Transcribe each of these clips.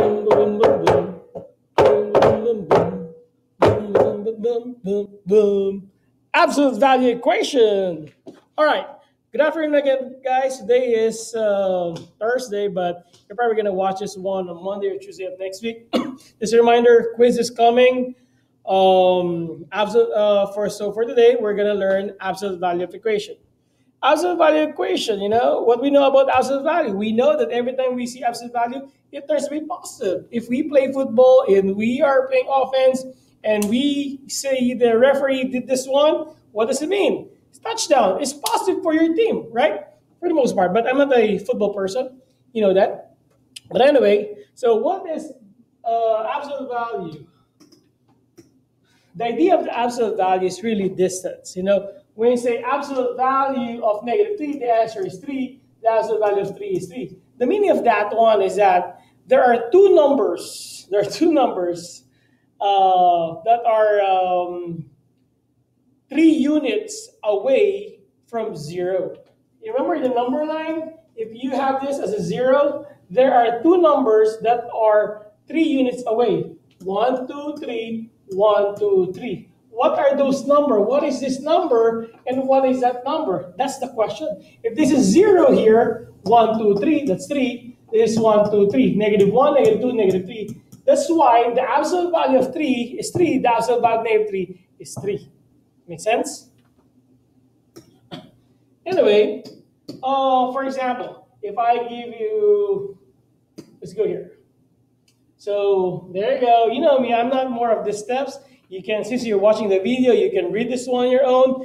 boom, boom, boom, boom. Boom, boom, boom, boom. Boom, boom, boom, boom, boom, boom. Absolute value equation. All right. Good afternoon again, guys. Today is Thursday, but you're probably going to watch this one on Monday or Tuesday of next week. Just a reminder, quiz is coming. For today, we're going to learn absolute value of equation. Absolute value equation, what we know about absolute value. We know that every time we see absolute value, it turns to be positive. If we play football and we are playing offense and we say the referee did this one, what does it mean? It's touchdown. It's positive for your team, right? For the most part. But I'm not a football person. You know that. But anyway, so what is absolute value? The idea of the absolute value is really distance. When you say absolute value of -3, the answer is 3. The absolute value of 3 is 3. The meaning of that one is that there are two numbers. There are two numbers that are 3 units away from 0. You remember the number line? If you have this as a 0, there are two numbers that are 3 units away. 1, 2, 3. 1, 2, 3. What are those numbers? What is this number and what is that number? That's the question. If this is 0 here, 1, 2, 3, that's 3. This is 1, 2, 3. -1, -2, -3. That's why the absolute value of 3 is 3. The absolute value of -3 is 3. Make sense? Anyway, for example, if I give you, let's go here. So there you go. You know me, I'm not more of the steps. You can, since you're watching the video, you can read this one on your own.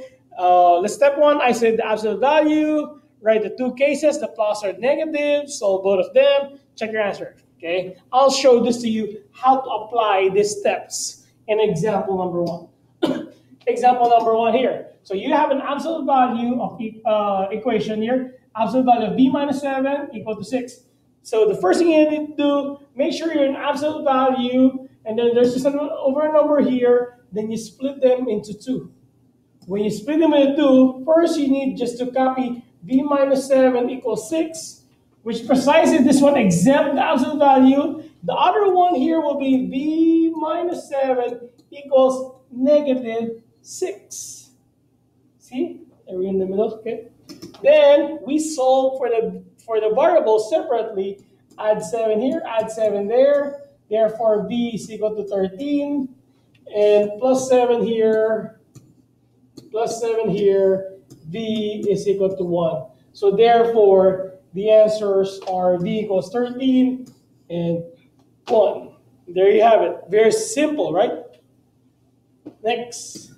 Let's step 1, I said the absolute value, write the two cases, the plus or negative, solve both of them, check your answer. Okay, I'll show this to you how to apply these steps in example number 1. Example number 1 here. So you have an absolute value of equation here. Absolute value of b minus 7 equal to 6. So the first thing you need to do, make sure you're in absolute value, and then there's just over a number here, then you split them into 2. When you split them into 2, first you need just to copy b minus 7 equals 6, which precisely this one exempt the absolute value. The other one here will be b minus 7 equals -6. See? Are we in the middle? Okay. Then we solve for the variables separately. Add 7 here, add 7 there. Therefore, b is equal to 13. And plus 7 here, b is equal to 1. So therefore, the answers are b equals 13 and 1. There you have it. Very simple, right? Next.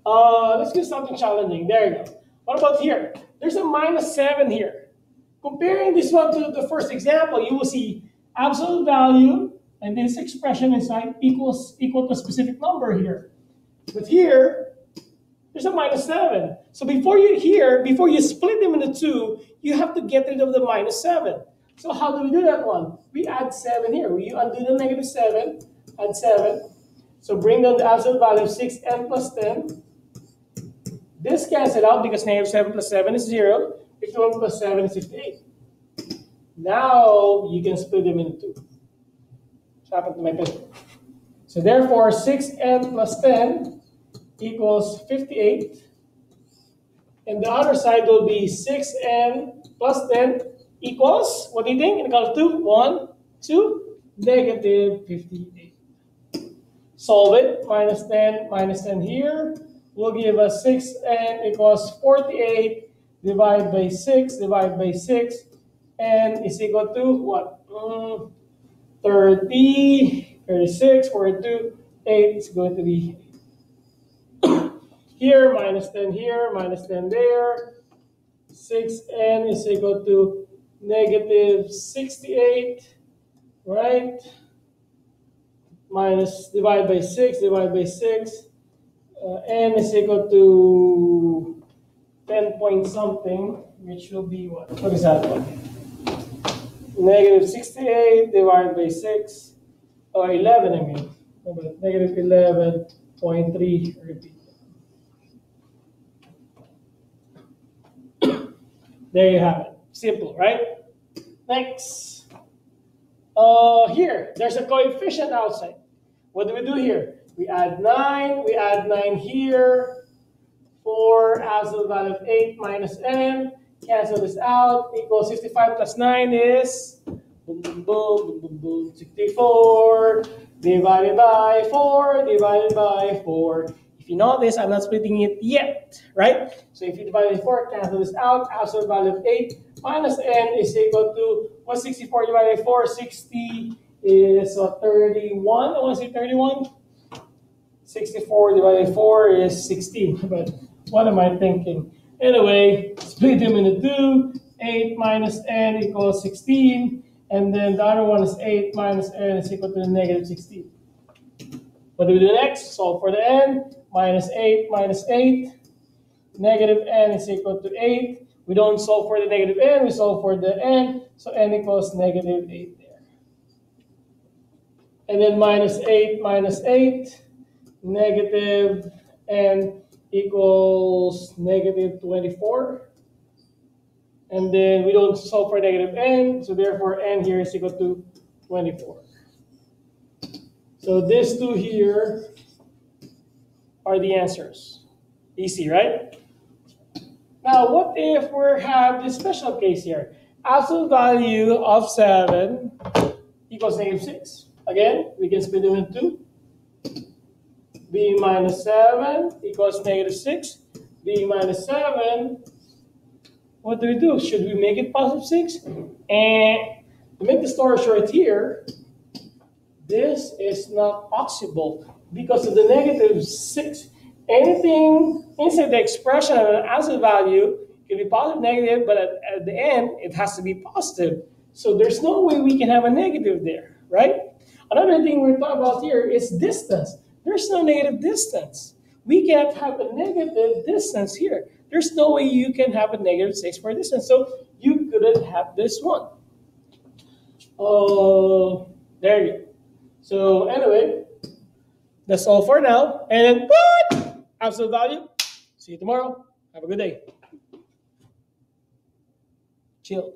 Let's do something challenging. There you go. What about here? There's a -7 here. Comparing this one to the first example, you will see absolute value and this expression inside equal to a specific number here. But here, there's a -7. So before you split them into 2, you have to get rid of the -7. So how do we do that one? We add 7 here. We undo the -7, add 7. So bring down the absolute value of 6n plus 10. This cancels out because -7 plus 7 is 0. 51 plus 7 is 58. Now you can split them into 2. What's happened to my pencil? So therefore, 6n plus 10 equals 58. And the other side will be 6n plus 10 equals, what do you think? Equal to 1, 2, -58. Solve it. -10 here will give us 6n equals 48 divided by 6 n is equal to what? 30, 36, 42, 8 is going to be here, -10 here, -10 there. 6n is equal to -68, right? Divide by 6, n is equal to 10 point something, which will be what? What is that one? -68 divided by 6, or 11, I mean. -11.3, repeat. There you have it. Simple, right? Next. Here, there's a coefficient outside. What do we do here? We add 9 here. 4 absolute value of 8 minus n. Cancel this out. Equals 65 plus 9 is boom, boom, boom, boom, boom, boom, 64 divided by 4 divided by 4. If you notice, I'm not splitting it yet, right? So if you divide by 4, cancel this out. Absolute value of 8 minus n is equal to, what's 64 divided by 4? 60 is 31. I want to say 31. 64 divided by 4 is 16. But what am I thinking? Anyway, split them into 2. 8 minus n equals 16. And then the other one is 8 minus n is equal to negative 16. What do we do next? Solve for the n. Minus 8 minus 8. Negative n is equal to 8. We don't solve for the negative n, we solve for the n. So n equals negative 8 there. And then minus 8 minus 8. Negative n equals negative 24. And then we don't solve for negative n, so therefore n here is equal to 24. So these two here are the answers. Easy, right? Now, what if we have this special case here? Absolute value of 7 equals negative 6. Again, we can split them into 2. B minus 7 equals negative 6. B minus 7, what do we do? Should we make it positive 6? And to make the story short here, this is not possible because of the negative 6. Anything inside the expression of an absolute value can be positive, negative, but at the end, it has to be positive. So there's no way we can have a negative there, right? Another thing we're talking about here is distance. There's no negative distance. We can't have a negative distance here. There's no way you can have a negative 6 for distance. So you couldn't have this one. There you go. So anyway, that's all for now. And then, absolute value. See you tomorrow. Have a good day. Chill.